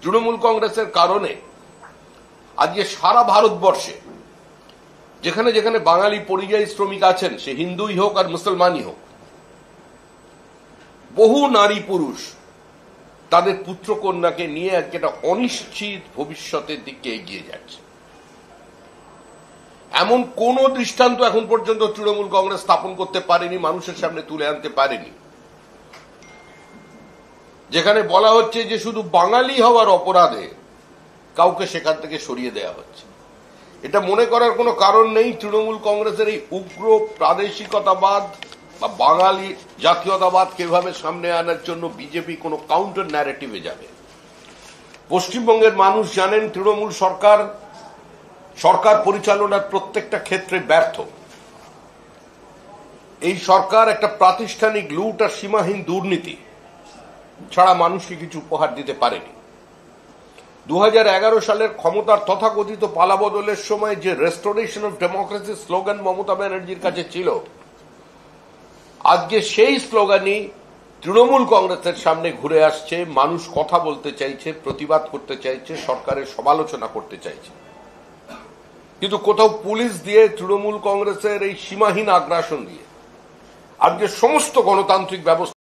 তৃণমূল কংগ্রেসের কারণে আজকে সারা ভারতবর্ষে যেখানে যেখানে বাঙালি পরিযায়ী শ্রমিক আছেন, সে হিন্দুই হোক আর মুসলমানই হোক, বহু নারী পুরুষ তাদের পুত্র কন্যাকে নিয়ে আজকে একটা অনিশ্চিত ভবিষ্যতের দিকে এগিয়ে যাচ্ছে। এমন কোন দৃষ্টান্ত এখন পর্যন্ত তৃণমূল কংগ্রেস স্থাপন করতে পারেনি, মানুষের সামনে তুলে আনতে পারেনি, যেখানে বলা হচ্ছে যে শুধু বাঙালি হওয়ার অপরাধে কাউকে সেখান থেকে সরিয়ে দেওয়া হচ্ছে। এটা মনে করার কোনো কারণ নেই তৃণমূল কংগ্রেসের এই উগ্র প্রাদেশিকতাবাদ বা বাঙালি জাতীয়তাবাদ কিভাবে সামনে আনার জন্য বিজেপি কোনো কাউন্টার ন্যারেটিভে যাবে। পশ্চিমবঙ্গের মানুষ জানেন তৃণমূল সরকার পরিচালনার প্রত্যেকটা ক্ষেত্রে ব্যর্থ। এই সরকার একটা প্রাতিষ্ঠানিক লুট আর সীমাহীন দুর্নীতি ছাড়া মানুষকে কিছু উপহার দিতে পারেনি। 2011 সালের ক্ষমতার তথাকথিত পালাবদলের সময় যে restoration of democracy slogan Mamata ব্যানার্জির কাছে ছিল, আজকে সেই স্লোগানই তৃণমূল কংগ্রেসের সামনে ঘুরে আসছে। মানুষ কথা বলতে চাইছে, প্রতিবাদ করতে চাইছে, সরকারের সমালোচনা করতে চাইছে, কিন্তু কোথাও পুলিশ দিয়ে তৃণমূল কংগ্রেসের এই সীমাহীন আগ্রাসন দিয়ে আজকে সমস্ত গণতান্ত্রিক ব্যবস্থা